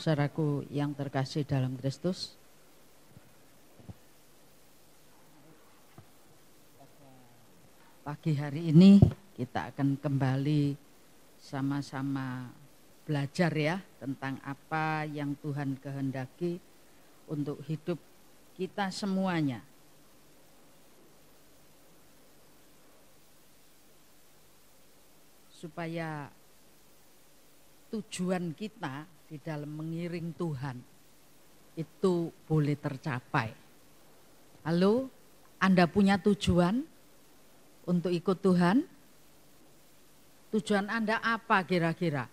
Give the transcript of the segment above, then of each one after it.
Saudaraku yang terkasih dalam Kristus, pagi hari ini kita akan kembali sama-sama belajar ya tentang apa yang Tuhan kehendaki untuk hidup kita semuanya. Supaya tujuan kita di dalam mengiring Tuhan itu boleh tercapai. Halo, Anda punya tujuan untuk ikut Tuhan? Tujuan Anda apa kira-kira?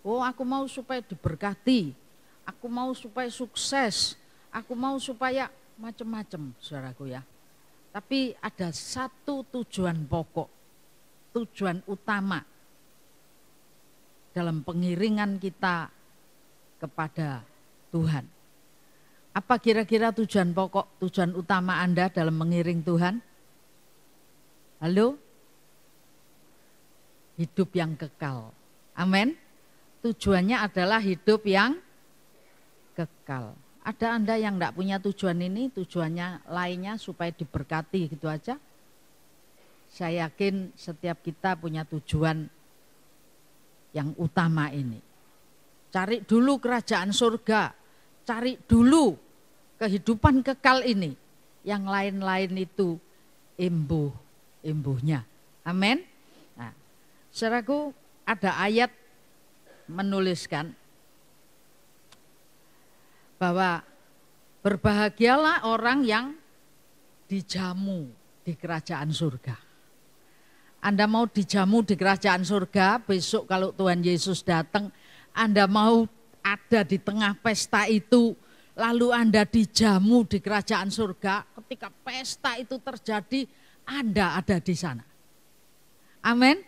Oh, aku mau supaya diberkati, aku mau supaya sukses, aku mau supaya macam-macam, saudaraku ya. Tapi ada satu tujuan pokok, tujuan utama dalam pengiringan kita kepada Tuhan. Apa kira-kira tujuan pokok, tujuan utama Anda dalam mengiring Tuhan? Halo? Hidup yang kekal. Amin. Tujuannya adalah hidup yang kekal. Ada Anda yang enggak punya tujuan ini, tujuannya lainnya supaya diberkati gitu aja? Saya yakin setiap kita punya tujuan yang utama ini. Cari dulu kerajaan surga, cari dulu kehidupan kekal ini. Yang lain-lain itu imbuh-imbuhnya. Amin. Nah, saudaraku, ada ayat menuliskan bahwa berbahagialah orang yang dijamu di kerajaan surga. Anda mau dijamu di kerajaan surga, besok kalau Tuhan Yesus datang, Anda mau ada di tengah pesta itu, lalu Anda dijamu di kerajaan surga, ketika pesta itu terjadi, Anda ada di sana. Amin.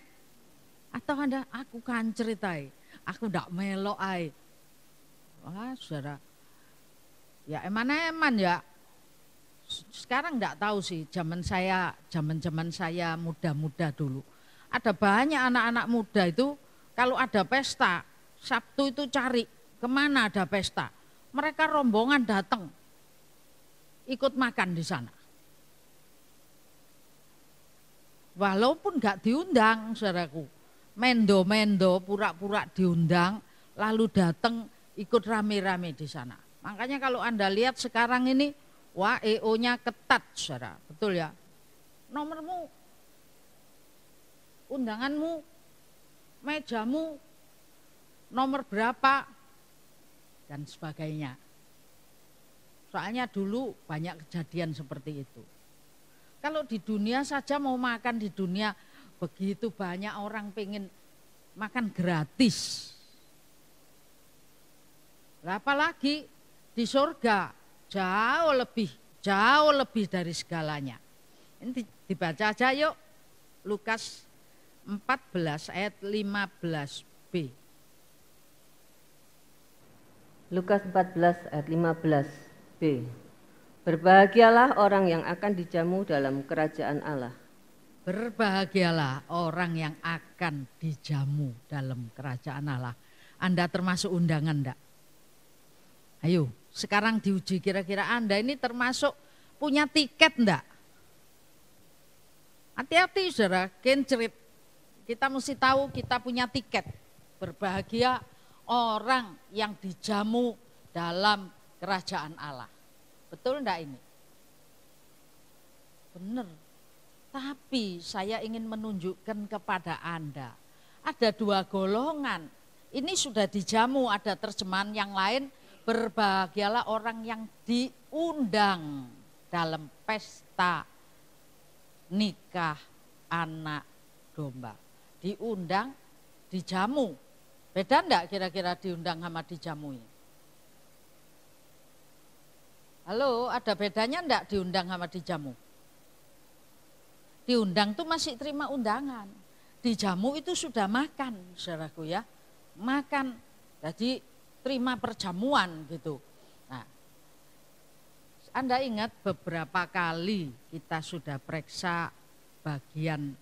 Atau Anda, aku kan ceritai, aku ndak melok ai. Wah, saudara, ya eman-eman ya. Sekarang enggak tahu sih, zaman saya muda-muda dulu. Ada banyak anak-anak muda itu kalau ada pesta, Sabtu itu cari kemana ada pesta. Mereka rombongan datang, ikut makan di sana. Walaupun enggak diundang, saudaraku. Mendo-mendo, pura-pura diundang, lalu datang ikut rame-rame di sana. Makanya kalau Anda lihat sekarang ini, wah, EO-nya ketat, saudara, betul ya. Nomormu, undanganmu, mejamu, nomor berapa, dan sebagainya. Soalnya dulu banyak kejadian seperti itu. Kalau di dunia saja mau makan di dunia, begitu banyak orang pengen makan gratis. Apalagi di surga, jauh lebih dari segalanya. Ini dibaca aja yuk, Lukas 14 ayat 15b. Lukas 14 ayat 15b. Berbahagialah orang yang akan dijamu dalam kerajaan Allah. Berbahagialah orang yang akan dijamu dalam kerajaan Allah. Anda termasuk undangan enggak? Ayo, sekarang diuji kira-kira Anda ini termasuk punya tiket enggak? Hati-hati saudara, kencerit. kita mesti tahu kita punya tiket. Berbahagia orang yang dijamu dalam kerajaan Allah. Betul enggak ini? Benar. Tapi saya ingin menunjukkan kepada Anda, ada dua golongan. Ini sudah dijamu, ada terjemahan yang lain, berbahagialah orang yang diundang dalam pesta nikah anak domba. Diundang, dijamu. Beda enggak kira-kira diundang sama dijamu? Halo, ada bedanya enggak diundang sama dijamu? Diundang tuh masih terima undangan. Dijamu itu sudah makan, saudaraku ya. Makan, jadi terima perjamuan gitu. Nah, Anda ingat beberapa kali kita sudah periksa bagian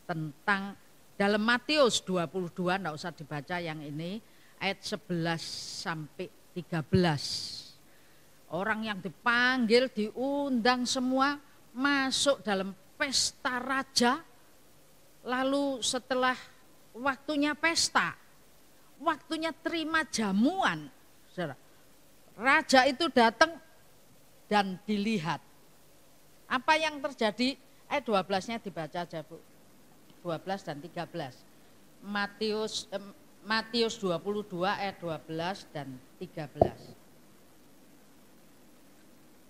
tentang dalam Matius 22, enggak usah dibaca yang ini, ayat 11 sampai 13. Orang yang dipanggil, diundang semua masuk dalam pesta raja, lalu setelah waktunya pesta, waktunya terima jamuan, raja itu datang dan dilihat. Apa yang terjadi? Ayat 12-nya dibaca aja Bu, 12 dan 13. Matius 22 ayat 12 dan 13.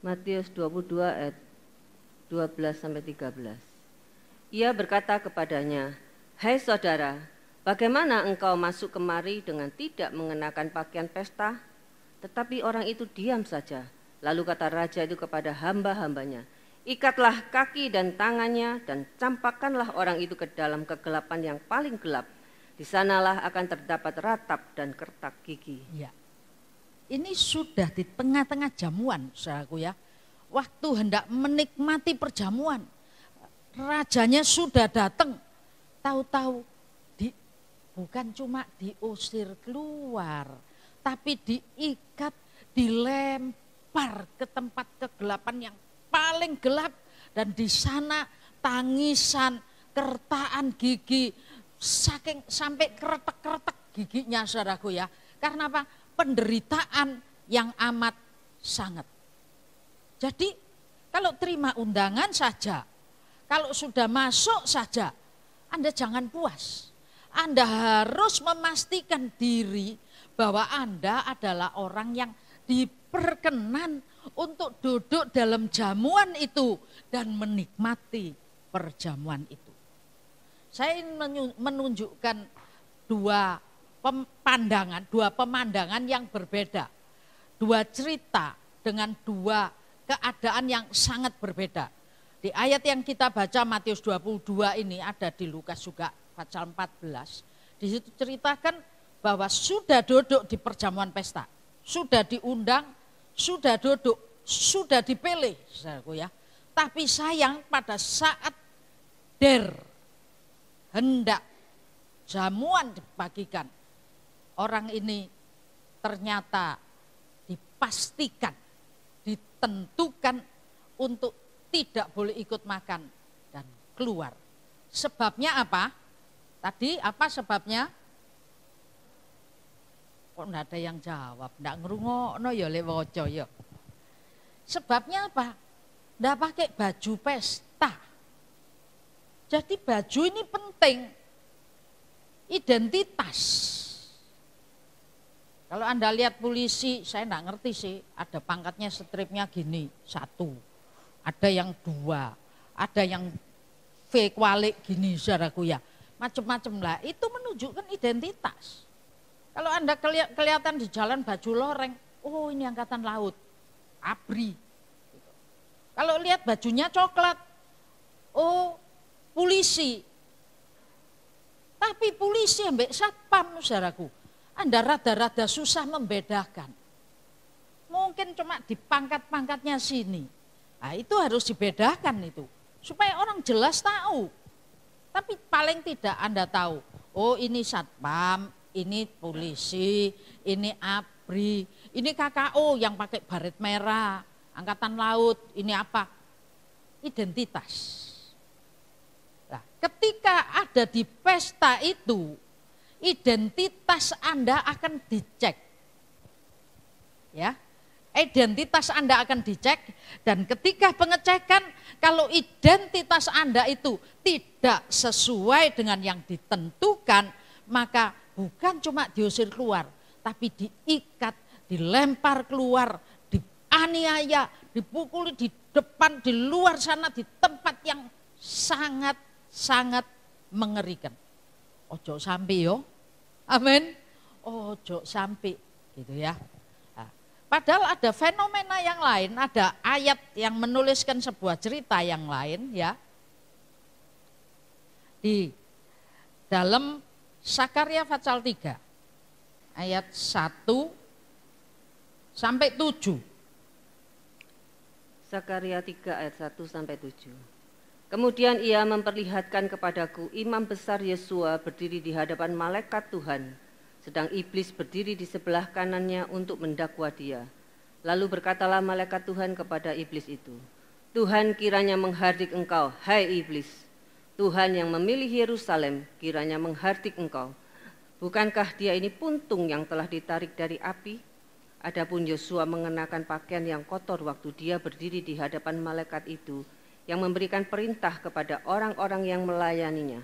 Matius 22 ayat 12 sampai 13. Ia berkata kepadanya, "Hai saudara, bagaimana engkau masuk kemari dengan tidak mengenakan pakaian pesta?" Tetapi orang itu diam saja. Lalu kata raja itu kepada hamba-hambanya, "Ikatlah kaki dan tangannya dan campakkanlah orang itu ke dalam kegelapan yang paling gelap. Di sanalah akan terdapat ratap dan kertak gigi." Ya. Ini sudah di tengah-tengah jamuan, saudaraku ya. Waktu hendak menikmati perjamuan, rajanya sudah datang. Tahu-tahu bukan cuma diusir keluar, tapi diikat, dilempar ke tempat kegelapan yang paling gelap, dan di sana tangisan, kertaan gigi, sampai keretek-keretek giginya, saudaraku ya. Karena apa? Penderitaan yang amat sangat. Jadi kalau terima undangan saja, kalau sudah masuk saja, Anda jangan puas. Anda harus memastikan diri bahwa Anda adalah orang yang diperkenan untuk duduk dalam jamuan itu dan menikmati perjamuan itu. Saya ingin menunjukkan dua pemandangan yang berbeda. Dua cerita dengan dua keadaan yang sangat berbeda. Di ayat yang kita baca Matius 22 ini ada di Lukas juga pasal 14. Di situ ceritakan bahwa sudah duduk di perjamuan pesta, sudah diundang, sudah duduk, sudah dipilih, saudaraku ya. Tapi sayang pada saat hendak jamuan dibagikan, orang ini ternyata dipastikan, ditentukan untuk tidak boleh ikut makan dan keluar. Sebabnya apa? Tadi apa sebabnya? Kok enggak ada yang jawab? Enggak ngrungokno ya lek waca ya. Sebabnya apa? Enggak pakai baju pesta. Jadi baju ini penting. Identitas. Kalau Anda lihat polisi, saya enggak ngerti sih, ada pangkatnya stripnya gini, 1. Ada yang 2, ada yang V kualik gini, saudaraku ya. Macam-macam lah, itu menunjukkan identitas. Kalau Anda kelihatan di jalan baju loreng, oh ini angkatan laut, ABRI. Kalau lihat bajunya coklat, oh polisi. Tapi polisi ambek satpam, saudaraku, Anda rada-rada susah membedakan. Mungkin cuma di pangkat-pangkatnya sini. Nah, itu harus dibedakan itu, supaya orang jelas tahu. Tapi paling tidak Anda tahu, oh ini satpam, ini polisi, ini ABRI, ini KKO yang pakai baret merah, angkatan laut, ini apa? Identitas. Nah, ketika ada di pesta itu, identitas Anda akan dicek. Ya. Identitas Anda akan dicek, dan ketika pengecekan kalau identitas Anda itu tidak sesuai dengan yang ditentukan, maka bukan cuma diusir keluar, tapi diikat, dilempar keluar, dianiaya, dipukuli di depan, di luar sana, di tempat yang sangat-sangat mengerikan. Ojo sampai yo, amin. Ojo sampai gitu ya. Padahal ada fenomena yang lain, ada ayat yang menuliskan sebuah cerita yang lain ya. Di dalam Sakarya pasal 3 ayat 1 sampai 7. Sakarya 3 ayat 1 sampai 7. Kemudian ia memperlihatkan kepadaku imam besar Yesua berdiri di hadapan malaikat Tuhan, sedang iblis berdiri di sebelah kanannya untuk mendakwa dia. Lalu berkatalah malaikat Tuhan kepada iblis itu, Tuhan kiranya menghardik engkau, hai iblis. Tuhan yang memilih Yerusalem kiranya menghardik engkau. Bukankah dia ini puntung yang telah ditarik dari api? Adapun Yosua mengenakan pakaian yang kotor waktu dia berdiri di hadapan malaikat itu, yang memberikan perintah kepada orang-orang yang melayaninya.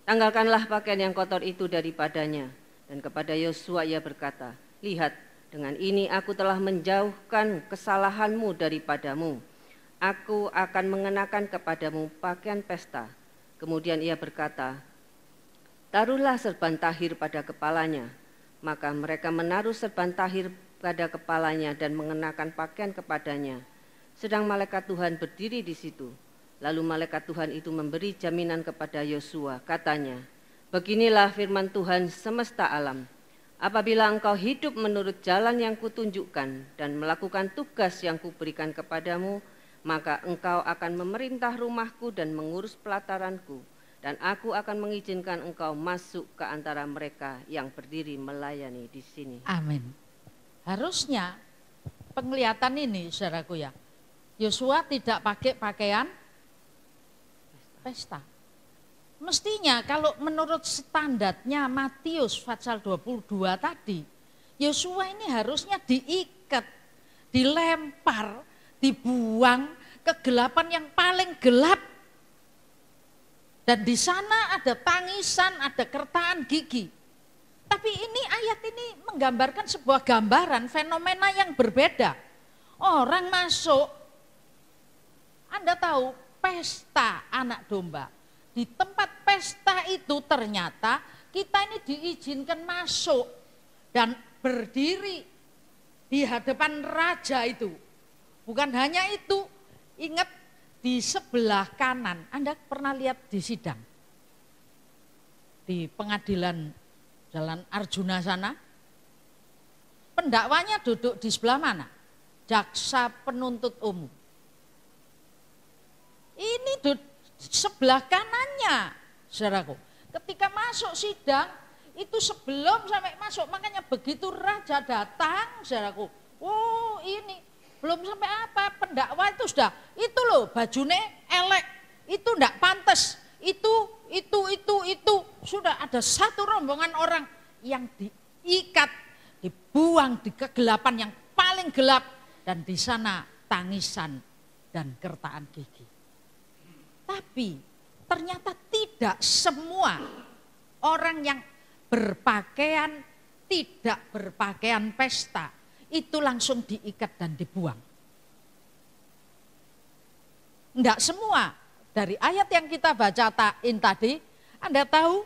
Tanggalkanlah pakaian yang kotor itu daripadanya. Dan kepada Yosua ia berkata, lihat, dengan ini aku telah menjauhkan kesalahanmu daripadamu. Aku akan mengenakan kepadamu pakaian pesta. Kemudian ia berkata, taruhlah serban tahir pada kepalanya. Maka mereka menaruh serban tahir pada kepalanya dan mengenakan pakaian kepadanya. Sedang malaikat Tuhan berdiri di situ. Lalu malaikat Tuhan itu memberi jaminan kepada Yosua, katanya, beginilah firman Tuhan semesta alam. Apabila engkau hidup menurut jalan yang kutunjukkan dan melakukan tugas yang kuberikan kepadamu, maka engkau akan memerintah rumahku dan mengurus pelataranku, dan aku akan mengizinkan engkau masuk ke antara mereka yang berdiri melayani di sini. Amin. Harusnya penglihatan ini, saudaraku ya, Yosua tidak pakai pakaian pesta. Mestinya kalau menurut standarnya Matius pasal 22 tadi, Yosua ini harusnya diikat, dilempar, dibuang ke kegelapan yang paling gelap. Dan di sana ada tangisan, ada kertaan gigi. Tapi ini ayat ini menggambarkan sebuah gambaran fenomena yang berbeda. Orang masuk, Anda tahu pesta anak domba. Di tempat pesta itu ternyata kita ini diizinkan masuk dan berdiri di hadapan raja itu. Bukan hanya itu, ingat di sebelah kanan, Anda pernah lihat di sidang, di pengadilan Jalan Arjuna sana, pendakwanya duduk di sebelah mana? Jaksa penuntut umum. Ini sebelah kanannya, saudaraku. Ketika masuk sidang, itu sebelum sampai masuk, makanya begitu raja datang, saudaraku. Oh ini, belum sampai apa, pendakwa itu sudah, itu loh bajune elek, itu enggak pantas, itu, sudah ada satu rombongan orang yang diikat, dibuang di kegelapan yang paling gelap, dan di sana tangisan dan kertaan gigi. Tapi ternyata tidak semua orang yang berpakaian tidak berpakaian pesta itu langsung diikat dan dibuang. Enggak semua. Dari ayat yang kita baca tadi, Anda tahu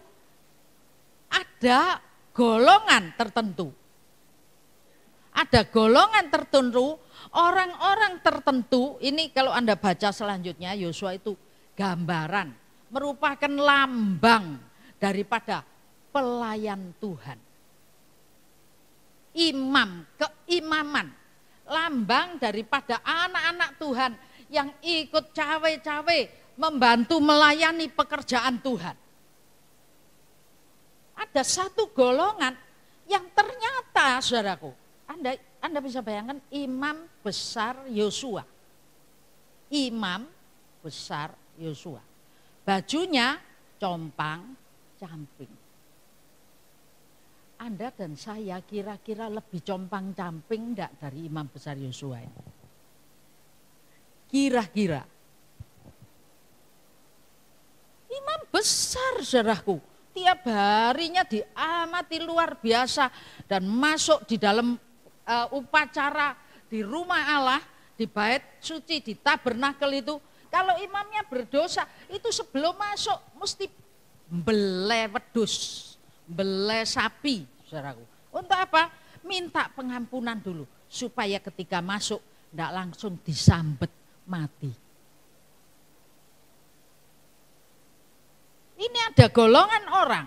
ada golongan tertentu. Ada golongan tertentu, orang-orang tertentu, ini kalau Anda baca selanjutnya Yosua itu gambaran, merupakan lambang daripada pelayan Tuhan. Imam, keimaman, lambang daripada anak-anak Tuhan yang ikut cawe-cawe membantu melayani pekerjaan Tuhan. Ada satu golongan yang ternyata, saudaraku, Anda bisa bayangkan imam besar Yosua. Imam besar Yosua. Bajunya compang camping. Anda dan saya kira-kira lebih compang camping enggak dari Imam Besar Yosua ini? Kira-kira. Imam besar, saudaraku. Tiap harinya diamati luar biasa dan masuk di dalam upacara di rumah Allah, di bait suci, di tabernakel itu. Kalau imamnya berdosa, itu sebelum masuk mesti beleh wedhus, beleh sapi, saudaraku. Untuk apa? Minta pengampunan dulu supaya ketika masuk tidak langsung disambet mati. Ini ada golongan orang,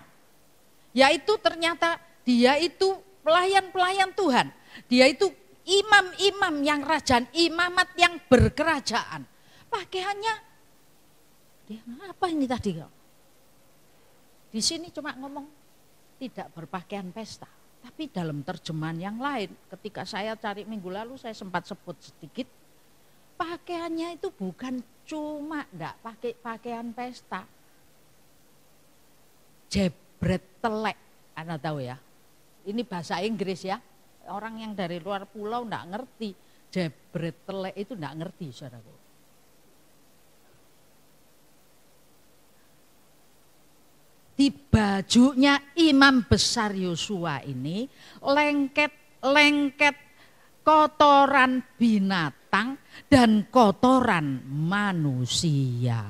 yaitu ternyata dia itu pelayan-pelayan Tuhan. Dia itu imam-imam yang rajaan, imamat yang berkerajaan. Pakaiannya, dia apa ini tadi? Di sini cuma ngomong tidak berpakaian pesta. Tapi dalam terjemahan yang lain, ketika saya cari minggu lalu saya sempat sebut sedikit. Pakaiannya itu bukan cuma enggak pakai pakaian pesta. Jebret telek, Anda tahu ya. Ini bahasa Inggris ya. Orang yang dari luar pulau enggak ngerti. Jebret telek itu enggak ngerti, saudaraku. Di bajunya Imam Besar Yosua ini lengket kotoran binatang dan kotoran manusia.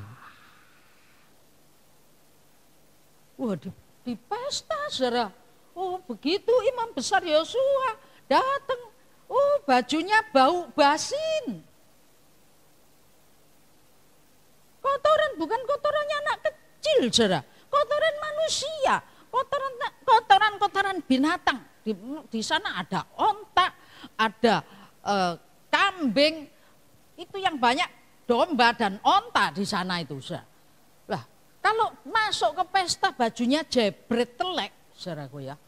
Wah, di pesta, saudara. Oh, begitu Imam Besar Yosua datang. Oh, bajunya bau basin. Kotoran bukan kotorannya anak kecil, saudara. Kotoran manusia, kotoran binatang. Di sana ada onta, ada kambing. Itu yang banyak domba dan onta di sana itu, saudara. Lah, kalau masuk ke pesta bajunya jebret telek, saudaraku ya.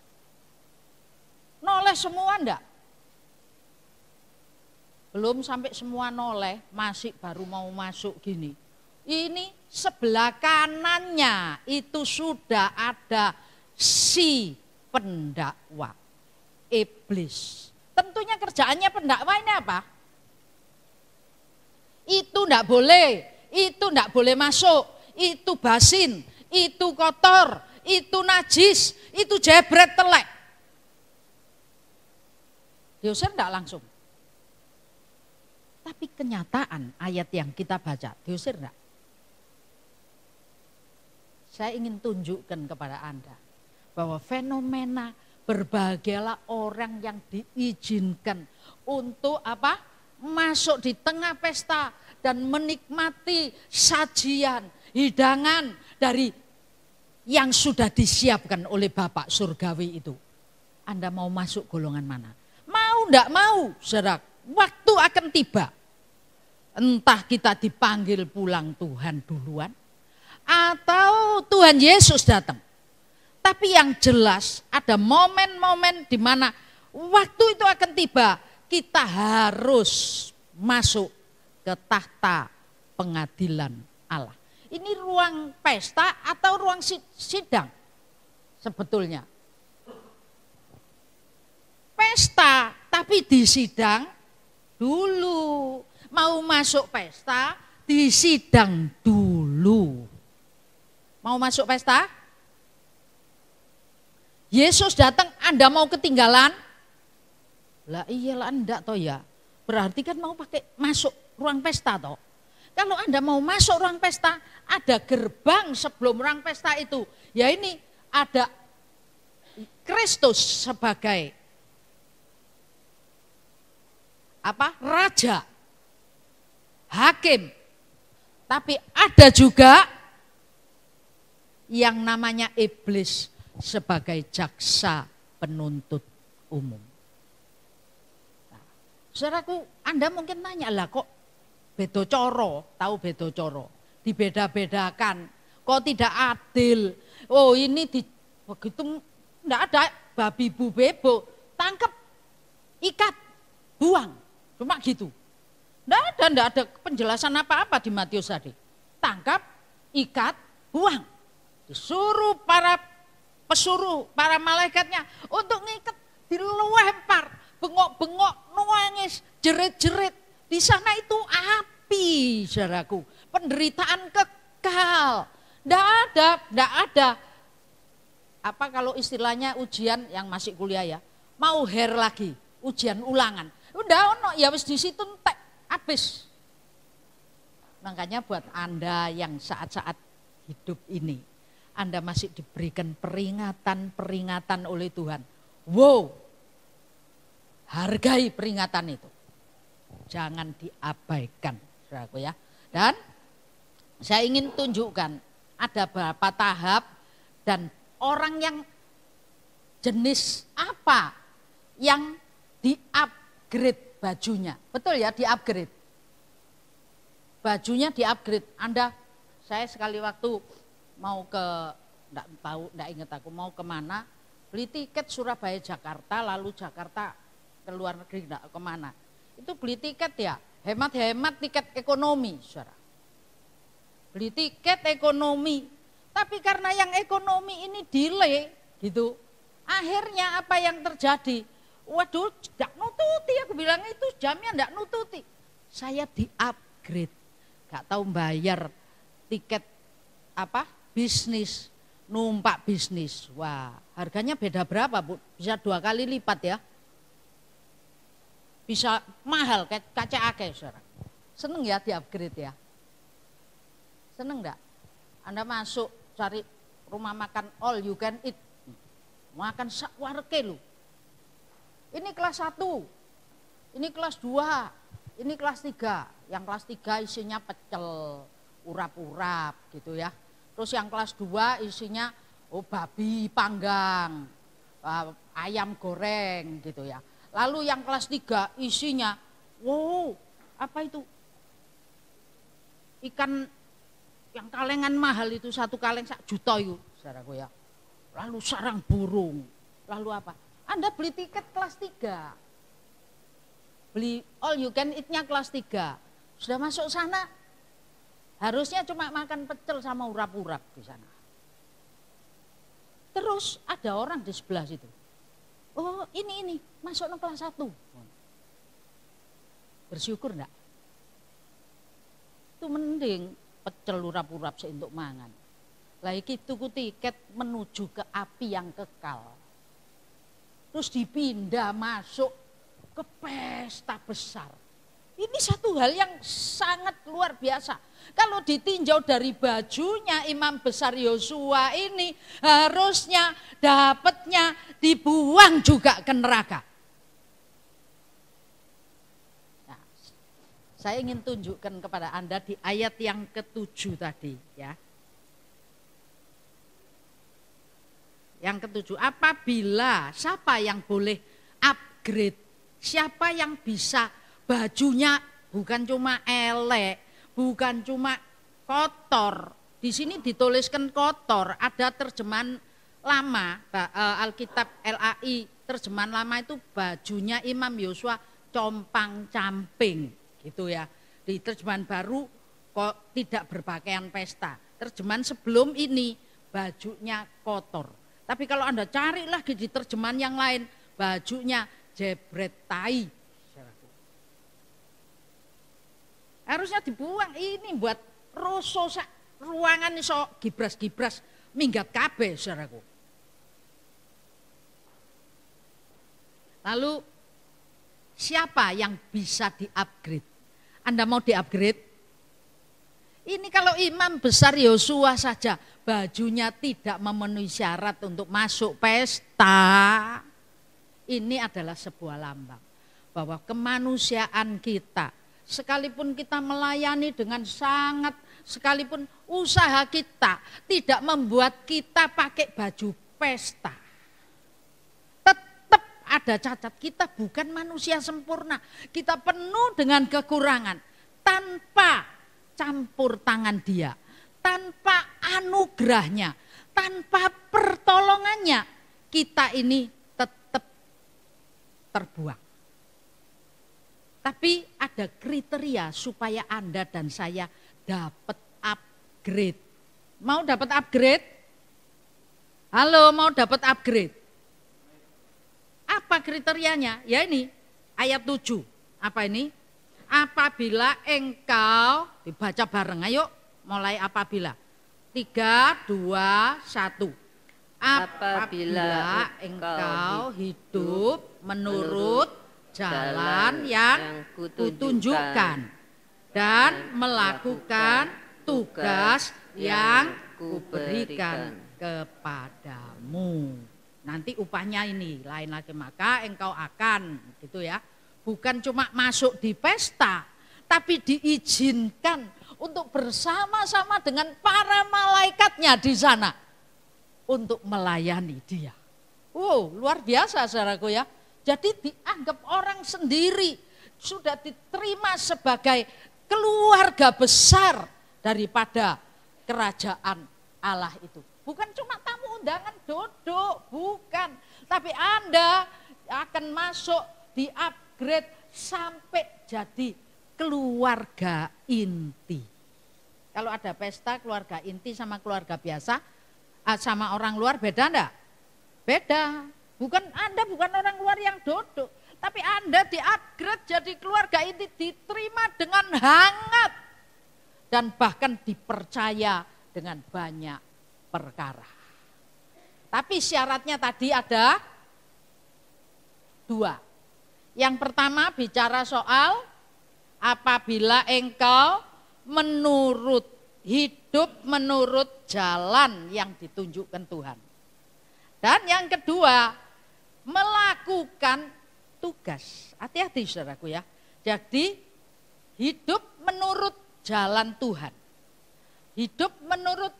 Noleh semua enggak? Belum sampai semua noleh, masih baru mau masuk gini. Ini sebelah kanannya itu sudah ada si pendakwa, iblis. Tentunya kerjaannya pendakwa ini apa? Itu enggak boleh masuk. Itu basin, itu kotor, itu najis, itu jebret telek. Diusir enggak langsung. Tapi kenyataan ayat yang kita baca, diusir enggak? Saya ingin tunjukkan kepada Anda bahwa fenomena berbahagialah orang yang diizinkan untuk apa? Masuk di tengah pesta dan menikmati sajian, hidangan dari yang sudah disiapkan oleh Bapak Surgawi itu. Anda mau masuk golongan mana? Mau enggak mau, saudara, waktu akan tiba. Entah kita dipanggil pulang Tuhan duluan, atau Tuhan Yesus datang. Tapi yang jelas ada momen-momen di mana waktu itu akan tiba, kita harus masuk ke tahta pengadilan Allah. Ini ruang pesta atau ruang sidang sebetulnya. Pesta tapi di sidang dulu. Mau masuk pesta di sidang dulu. Mau masuk pesta? Yesus datang, Anda mau ketinggalan? Lah iyalah enggak toh ya. Berarti kan mau pakai masuk ruang pesta toh. Kalau Anda mau masuk ruang pesta, ada gerbang sebelum ruang pesta itu. Ya ini ada Kristus sebagai apa? Raja, hakim. Tapi ada juga yang namanya iblis sebagai jaksa penuntut umum. Nah, saudaraku, Anda mungkin nanya lah kok beda coro, tahu beda coro, dibeda-bedakan, kok tidak adil. Oh ini begitu enggak ada babi bu bebo, tangkap, ikat, buang, cuma gitu. Enggak ada penjelasan apa-apa di Matius tadi. Tangkap, ikat, buang. Disuruh para pesuruh, para malaikatnya untuk ngikat, dilempar, bengok-bengok, nangis, jerit-jerit. Di sana itu api, saudaraku, penderitaan kekal. Enggak ada. Apa kalau istilahnya ujian yang masih kuliah ya, mau lagi, ujian ulangan. Udah ono ya wis di situ entek, habis. Makanya buat Anda yang saat-saat hidup ini, Anda masih diberikan peringatan-peringatan oleh Tuhan. Wow, hargai peringatan itu. Jangan diabaikan, saudaraku ya. Dan saya ingin tunjukkan ada beberapa tahap dan orang yang jenis apa yang di-upgrade bajunya. Betul ya, di-upgrade. Bajunya di-upgrade. Saya sekali waktu mau ke, enggak ingat aku mau kemana, beli tiket Surabaya Jakarta, lalu Jakarta ke luar negeri, enggak kemana. Itu beli tiket ya, hemat-hemat tiket ekonomi, saudara. Beli tiket ekonomi, tapi karena yang ekonomi ini delay gitu, akhirnya apa yang terjadi? Waduh, enggak nututi, aku bilang itu jamnya enggak nututi. Saya di-upgrade, enggak tahu bayar tiket apa? Bisnis, numpak bisnis. Wah, harganya beda berapa, Bu? Bisa 2 kali lipat ya. Bisa mahal kayak kaca akeh, saudara. Seneng ya di-upgrade ya? Seneng enggak? Anda masuk cari rumah makan all you can eat. Makan sak wareke lu. Ini kelas 1, ini kelas 2, ini kelas 3. Yang kelas 3 isinya pecel, urap-urap gitu ya. Terus yang kelas 2 isinya babi panggang, ayam goreng gitu ya. Lalu yang kelas 3 isinya, wow, apa itu? Ikan yang kalengan mahal itu, 1 kaleng 1 juta itu, saudaraku ya. Lalu sarang burung, lalu apa? Anda beli tiket kelas 3. Beli all you can eat-nya kelas 3. Sudah masuk sana, harusnya cuma makan pecel sama urap-urap di sana. Terus ada orang di sebelah situ. Oh ini masuk ke kelas 1. Bersyukur enggak? Itu mending pecel urap-urap untuk mangan. Lah iki tuku tiket menuju ke api yang kekal. Terus dipindah masuk ke pesta besar. Ini satu hal yang sangat luar biasa. Kalau ditinjau dari bajunya Imam Besar Yosua ini, harusnya dapatnya dibuang juga ke neraka. Nah, saya ingin tunjukkan kepada Anda di ayat yang ke-7 tadi ya. Yang ke-7, apabila siapa yang boleh upgrade, siapa yang bisa bajunya bukan cuma elek, bukan cuma kotor. Di sini dituliskan kotor, ada terjemahan lama, Alkitab LAI, terjemahan lama itu bajunya Imam Yosua compang-camping gitu ya. Di terjemahan baru kok tidak berpakaian pesta. Terjemahan sebelum ini bajunya kotor. Tapi kalau Anda cari lagi di terjemahan yang lain, bajunya jebret tai. Harusnya dibuang, ini buat roso ruangan iso gibras-gibras minggat kabeh, saudaraku. Lalu siapa yang bisa di-upgrade? Anda mau di-upgrade? Ini kalau Imam Besar Yosua saja bajunya tidak memenuhi syarat untuk masuk pesta. Ini adalah sebuah lambang bahwa kemanusiaan kita, sekalipun kita melayani dengan sangat, sekalipun usaha kita tidak membuat kita pakai baju pesta, tetap ada cacat. Kita bukan manusia sempurna, kita penuh dengan kekurangan. Tanpa campur tangan Dia, tanpa anugerahnya, tanpa pertolongannya, kita ini tetap terbuang. Tapi ada kriteria supaya Anda dan saya dapat upgrade. Mau dapat upgrade? Halo, mau dapat upgrade. Apa kriterianya? Ya ini, ayat 7. Apa ini? Apabila engkau, dibaca bareng, ayo mulai apabila. 3, 2, 1. Apabila engkau hidup menurut jalan yang kutunjukkan dan melakukan tugas yang kuberikan kepadamu. Nanti upahnya ini lain lagi, maka engkau akan gitu ya. Bukan cuma masuk di pesta, tapi diizinkan untuk bersama-sama dengan para malaikatnya di sana untuk melayani dia. Wow, luar biasa saudaraku ya. Jadi dianggap orang sendiri, sudah diterima sebagai keluarga besar daripada kerajaan Allah itu. Bukan cuma tamu undangan duduk, bukan. Tapi Anda akan masuk di upgrade sampai jadi keluarga inti. Kalau ada pesta keluarga inti sama keluarga biasa, sama orang luar beda enggak? Beda. Anda bukan orang luar yang duduk, tapi Anda di-upgrade jadi keluarga inti, diterima dengan hangat dan bahkan dipercaya dengan banyak perkara. Tapi syaratnya tadi ada 2. Yang pertama bicara soal apabila engkau hidup menurut jalan yang ditunjukkan Tuhan. Dan yang kedua, melakukan tugas. Hati-hati saudaraku ya. Jadi hidup menurut jalan Tuhan. Hidup menurut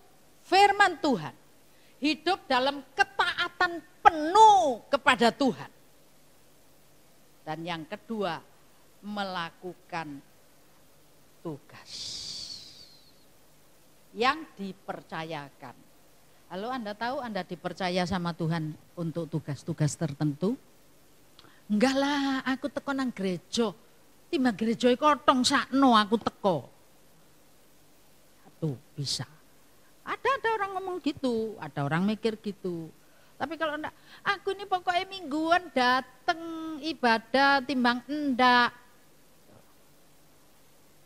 firman Tuhan. Hidup dalam ketaatan penuh kepada Tuhan. Dan yang kedua, melakukan tugas yang dipercayakan. Halo, Anda tahu Anda dipercaya sama Tuhan untuk tugas-tugas tertentu? Enggak lah, aku teko nang gereja. Timbang gereja kotong sakno aku teko. Tuh bisa. Ada orang ngomong gitu, ada orang mikir gitu. Tapi kalau enggak, aku ini pokoknya mingguan datang ibadah timbang enggak.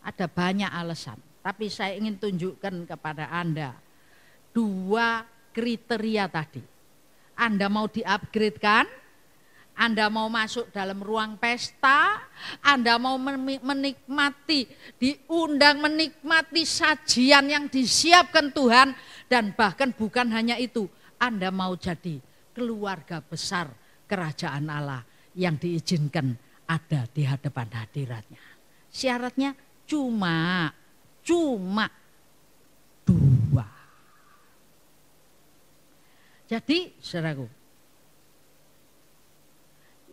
Ada banyak alasan, tapi saya ingin tunjukkan kepada Anda 2 kriteria tadi. Anda mau di-upgrade kan? Anda mau masuk dalam ruang pesta, Anda mau menikmati, diundang menikmati sajian yang disiapkan Tuhan, dan bahkan bukan hanya itu, Anda mau jadi keluarga besar kerajaan Allah yang diizinkan ada di hadapan hadiratnya. Syaratnya cuma 2. Jadi saudaraku,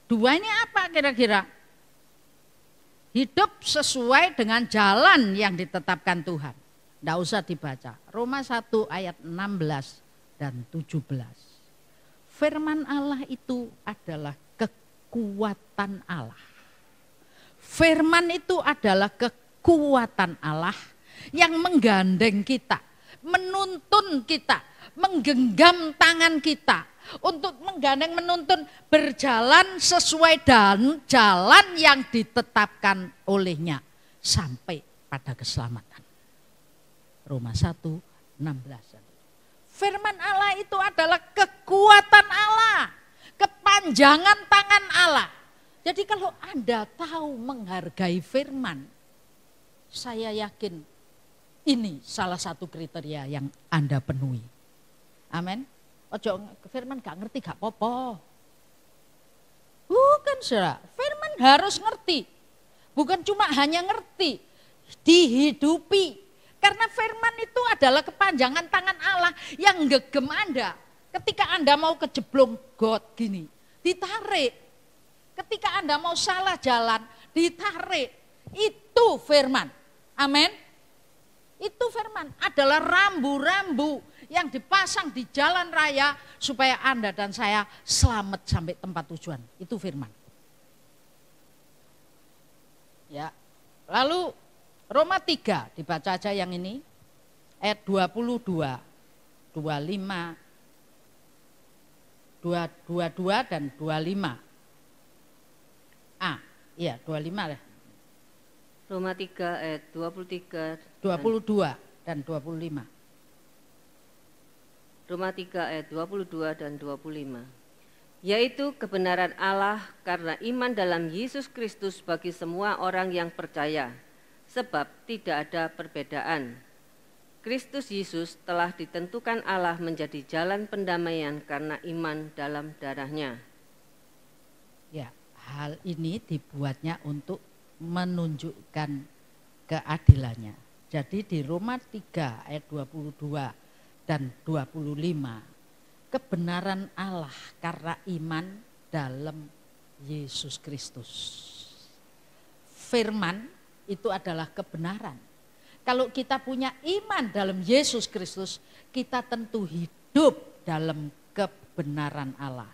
2 ini apa kira-kira? Hidup sesuai dengan jalan yang ditetapkan Tuhan. Tidak usah dibaca. Roma 1 ayat 16 dan 17. Firman Allah itu adalah kekuatan Allah. Firman itu adalah kekuatan Allah yang menggandeng kita, menuntun kita, menggenggam tangan kita untuk menggandeng menuntun berjalan sesuai dan jalan yang ditetapkan olehnya sampai pada keselamatan. Roma 1:16. Firman Allah itu adalah kekuatan Allah, kepanjangan tangan Allah. Jadi kalau Anda tahu menghargai firman, saya yakin ini salah satu kriteria yang Anda penuhi. Amin. Ojo firman gak ngerti gak apa-apa. Bukan saudara, firman harus ngerti. Bukan cuma hanya ngerti, dihidupi. Karena firman itu adalah kepanjangan tangan Allah yang gegem Anda. Ketika Anda mau kejeblong got gini, ditarik. Ketika Anda mau salah jalan, ditarik. Itu firman. Amin. Itu firman adalah rambu-rambu yang dipasang di jalan raya supaya Anda dan saya selamat sampai tempat tujuan. Itu firman. Ya. Lalu Roma 3 dibaca aja yang ini ayat 22, 25 22 dan 25. Iya 25 lah. Roma 3 ayat 23 22 dan 25. Roma 3 ayat 22 dan 25. Yaitu kebenaran Allah karena iman dalam Yesus Kristus bagi semua orang yang percaya, sebab tidak ada perbedaan. Kristus Yesus telah ditentukan Allah menjadi jalan pendamaian karena iman dalam darahnya. Ya, hal ini dibuatnya untuk menunjukkan keadilannya. Jadi di Roma 3 ayat 22 dan 25, kebenaran Allah karena iman dalam Yesus Kristus. Firman itu adalah kebenaran. Kalau kita punya iman dalam Yesus Kristus, kita tentu hidup dalam kebenaran Allah.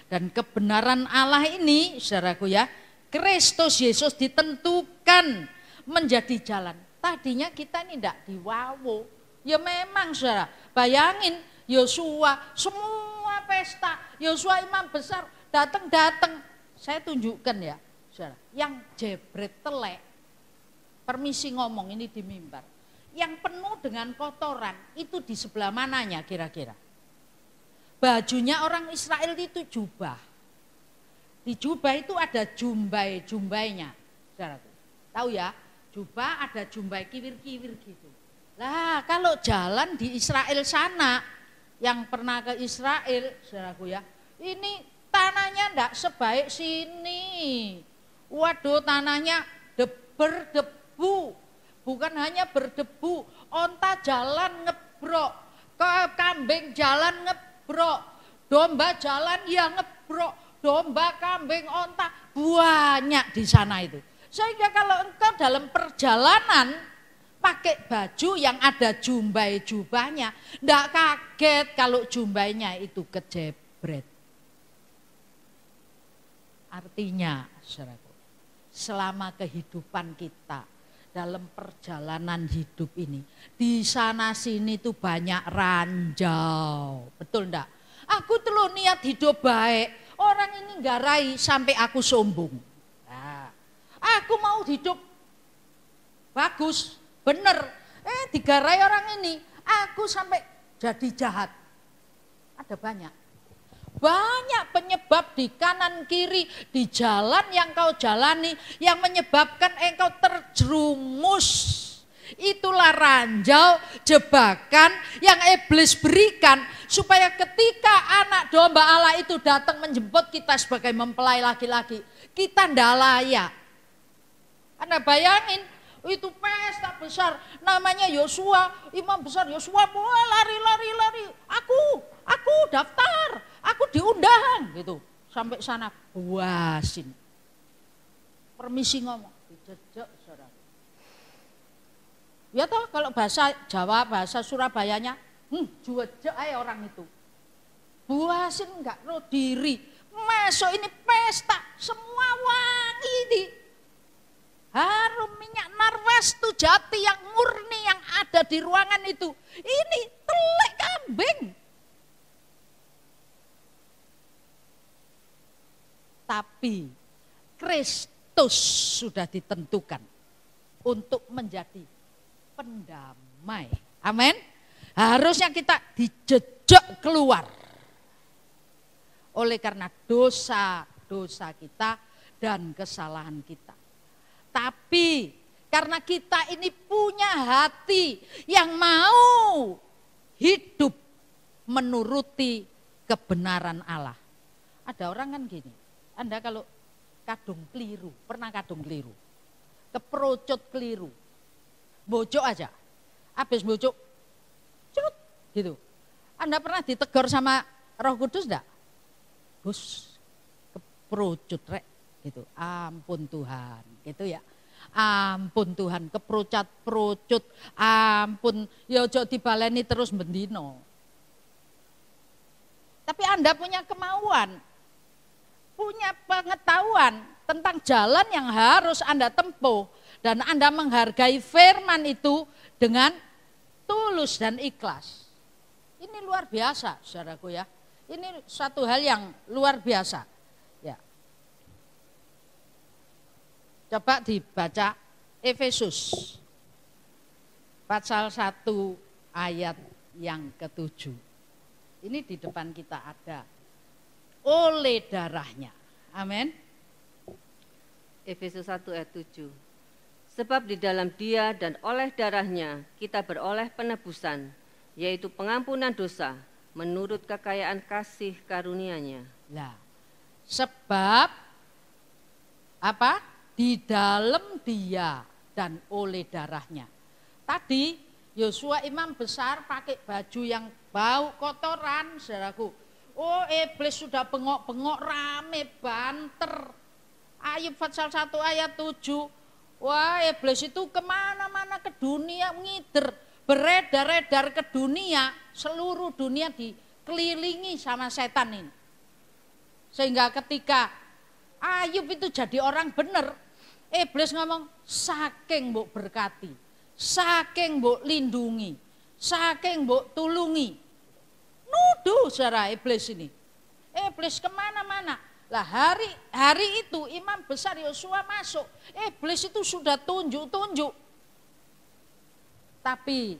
Dan kebenaran Allah ini, saudaraku ya, Kristus Yesus ditentukan menjadi jalan. Tadinya kita ini tidak diwawo. Ya memang saudara, bayangin Yosua, semua pesta, Yosua imam besar datang. Saya tunjukkan ya, saudara, yang jebret telek. Permisi ngomong ini di mimbar. Yang penuh dengan kotoran itu di sebelah mananya kira-kira? Bajunya orang Israel itu jubah. Di jubah itu ada jumbai-jumbainya. Saudaraku. Tahu ya, jubah ada jumbai kiwir-kiwir gitu. Lah kalau jalan di Israel sana, yang pernah ke Israel, saudaraku ya, ini tanahnya enggak sebaik sini. Waduh, tanahnya berdebu, bukan hanya berdebu, onta jalan ngebrok, kambing jalan ngebrok, domba jalan ya ngebrok, domba, kambing, onta banyak di sana itu. Sehingga kalau engkau dalam perjalanan pakai baju yang ada jubahnya, enggak kaget kalau jumbainya itu kejebret. Artinya, saudaraku, selama kehidupan kita dalam perjalanan hidup ini, di sana sini tuh banyak ranjau, betul enggak? Aku tuh lo niat hidup baik, orang ini garai sampai aku sombong. Nah, aku mau hidup bagus, bener, digarai orang ini, aku sampai jadi jahat. Ada banyak penyebab di kanan kiri, di jalan yang kau jalani, yang menyebabkan engkau terjerumus. Itulah ranjau, jebakan yang iblis berikan, supaya ketika anak domba Allah itu datang menjemput kita sebagai mempelai laki-laki, kita ndak layak. Anda bayangin, itu pesta besar, namanya Yosua, imam besar Yosua, lari, aku daftar, aku diundang gitu. Sampai sana buasin. Permisi ngomong, dijejek saudara. Ya toh kalau bahasa Jawa, bahasa Surabayanya, juwejek aja orang itu. Buasin enggak roh diri. Masuk ini pesta, semua wangi ini. Harum minyak narwastu jati yang murni yang ada di ruangan itu. Ini telek kambing. Tapi Kristus sudah ditentukan untuk menjadi pendamai. Amin. Harusnya kita dijejak keluar. Oleh karena dosa-dosa kita dan kesalahan kita. Tapi karena kita ini punya hati yang mau hidup menuruti kebenaran Allah. Ada orang kan gini, Anda kalau kadung keliru, pernah kadung keliru, keprocot keliru, bojok aja, habis bojok, cut gitu. Anda pernah ditegur sama Roh Kudus enggak? Gus, keprocot rek. Gitu, ampun Tuhan, gitu ya. Ampun Tuhan, keprocat-procut, ampun, ya ojo dibaleni terus bendino. Tapi Anda punya kemauan, punya pengetahuan tentang jalan yang harus Anda tempuh, dan Anda menghargai firman itu dengan tulus dan ikhlas. Ini luar biasa, saudaraku ya. Ini suatu hal yang luar biasa. Ya. Coba dibaca Efesus pasal 1 ayat yang ke-7. Ini di depan kita ada. Oleh darahnya. Amin. Efesus 1 ayat 7. Sebab di dalam Dia dan oleh darahnya kita beroleh penebusan, yaitu pengampunan dosa, menurut kekayaan kasih karunia-Nya. Nah, sebab apa? Di dalam Dia dan oleh darahnya. Tadi Yosua imam besar pakai baju yang bau kotoran, saudaraku. Oh, iblis sudah bengok-bengok, rame, banter. Ayub pasal 1 ayat 7. Wah, iblis itu kemana-mana ke dunia ngider. Beredar-edar ke dunia, seluruh dunia dikelilingi sama setan ini. Sehingga ketika Ayub itu jadi orang benar, iblis ngomong, saking mbok berkati, saking mbok lindungi, saking mbok tulungi. Nuduh saudara iblis ini. Iblis kemana-mana. Lah hari itu imam besar Yosua masuk, iblis itu sudah tunjuk-tunjuk. Tapi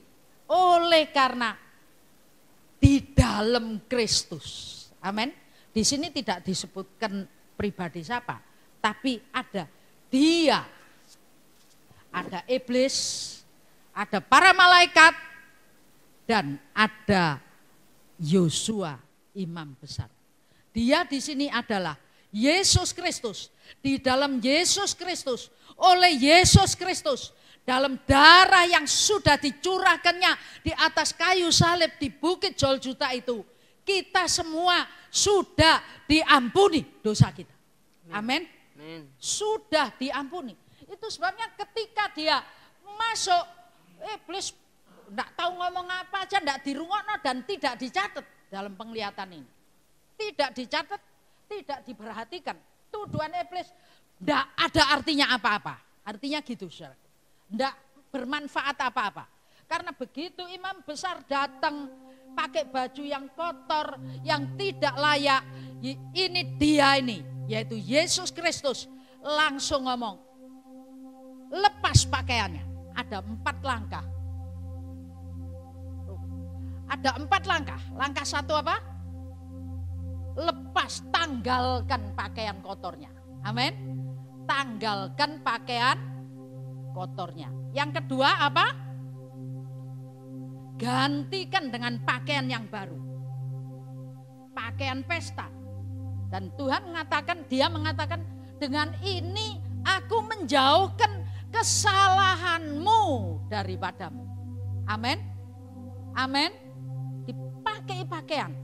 oleh karena di dalam Kristus, amin. Di sini tidak disebutkan pribadi siapa, tapi ada Dia, ada iblis, ada para malaikat, dan ada Yosua imam besar. Dia di sini adalah Yesus Kristus. Di dalam Yesus Kristus, oleh Yesus Kristus, dalam darah yang sudah dicurahkannya di atas kayu salib di Bukit Golgota itu, kita semua sudah diampuni dosa kita. Amin. Sudah diampuni. Itu sebabnya ketika dia masuk, iblis enggak tahu ngomong apa aja, enggak dirungokno dan tidak dicatat dalam penglihatan ini. Tidak dicatat, tidak diperhatikan. Tuduhan iblis enggak ada artinya apa-apa. Artinya gitu, saudara. Enggak bermanfaat apa-apa. Karena begitu imam besar datang pakai baju yang kotor, yang tidak layak, ini dia ini, yaitu Yesus Kristus, langsung ngomong, lepas pakaiannya. Ada 4 langkah. Ada 4 langkah. Langkah 1 apa? Lepas, tanggalkan pakaian kotornya. Amin. Tanggalkan pakaian kotornya. Yang kedua apa? Gantikan dengan pakaian yang baru. Pakaian pesta. Dan Tuhan mengatakan, Dia mengatakan, dengan ini aku menjauhkan kesalahanmu daripadamu. Amin. Amin. Dipakai pakaian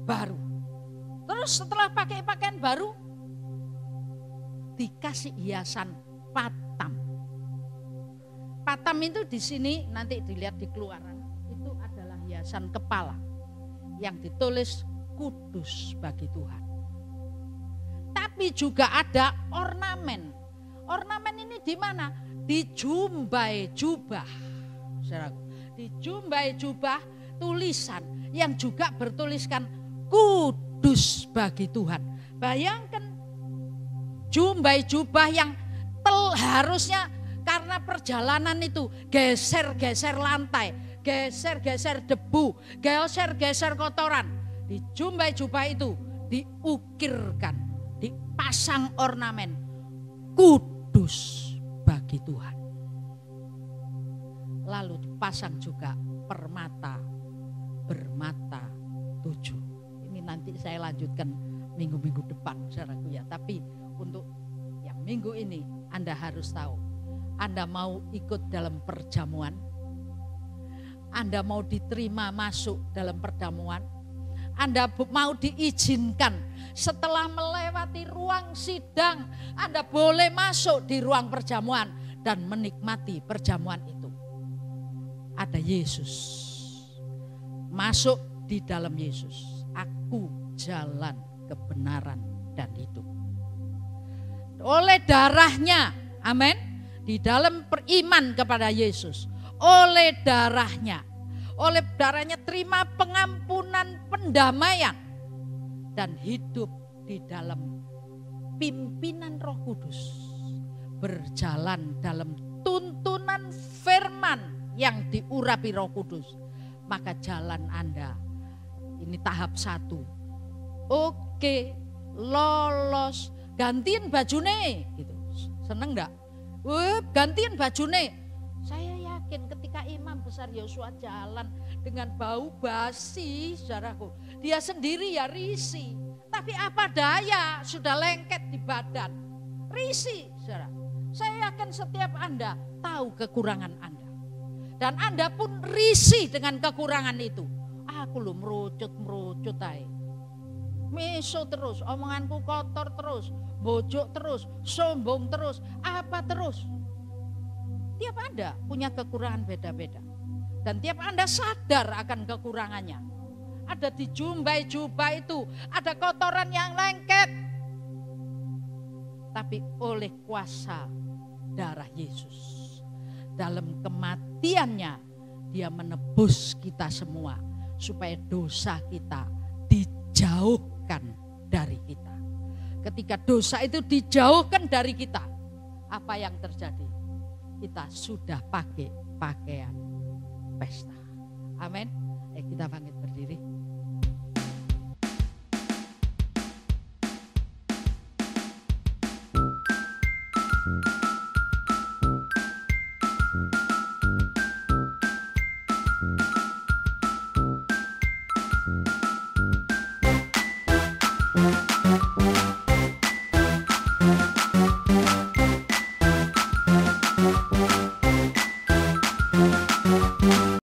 baru. Terus setelah pakai pakaian baru, dikasih hiasan patam. Patam itu di sini nanti dilihat di Keluaran, itu adalah hiasan kepala yang ditulis kudus bagi Tuhan. Tapi juga ada ornamen. Ornamen ini di mana? Di jumbai jubah. Saudaraku, di jumbai jubah tulisan yang juga bertuliskan kudus bagi Tuhan. Bayangkan jumbai jubah yang harusnya karena perjalanan itu geser-geser lantai, geser-geser debu, geser-geser kotoran. Di jumbai jubah itu diukirkan, dipasang ornamen kudus bagi Tuhan. Lalu dipasang juga permata bermata 7. Ini nanti saya lanjutkan minggu-minggu depan, saudaraku ya. Tapi untuk yang minggu ini Anda harus tahu, Anda mau ikut dalam perjamuan, Anda mau diterima masuk dalam perjamuan, Anda mau diizinkan setelah melewati ruang sidang, Anda boleh masuk di ruang perjamuan dan menikmati perjamuan itu. Ada Yesus. Masuk di dalam Yesus. Aku jalan kebenaran dan hidup. Oleh darahnya, amin, di dalam beriman kepada Yesus. Oleh darahnya terima pengampunan, pendamaian. dan hidup di dalam pimpinan Roh Kudus, berjalan dalam tuntunan firman yang diurapi Roh Kudus, maka jalan Anda ini tahap 1. Oke, lolos, gantiin bajune gitu. Seneng enggak? Gantiin bajune. Saya yakin ketika Imam Besar Yosua jalan dengan bau basi, saudaraku, dia sendiri ya risih. Tapi apa daya, sudah lengket di badan. Risih, saudara. Saya yakin setiap Anda tahu kekurangan Anda. Dan Anda pun risih dengan kekurangan itu. Aku lu merucut aja. Meso terus, omonganku kotor terus, bojok terus, sombong terus, apa terus. Tiap Anda punya kekurangan beda-beda. Dan tiap Anda sadar akan kekurangannya. Ada di jubah itu, ada kotoran yang lengket. Tapi oleh kuasa darah Yesus, dalam kematiannya dia menebus kita semua. Supaya dosa kita dijauhkan dari kita. Ketika dosa itu dijauhkan dari kita, apa yang terjadi? Kita sudah pakai pakaian pesta. Amin. Kita bangkit.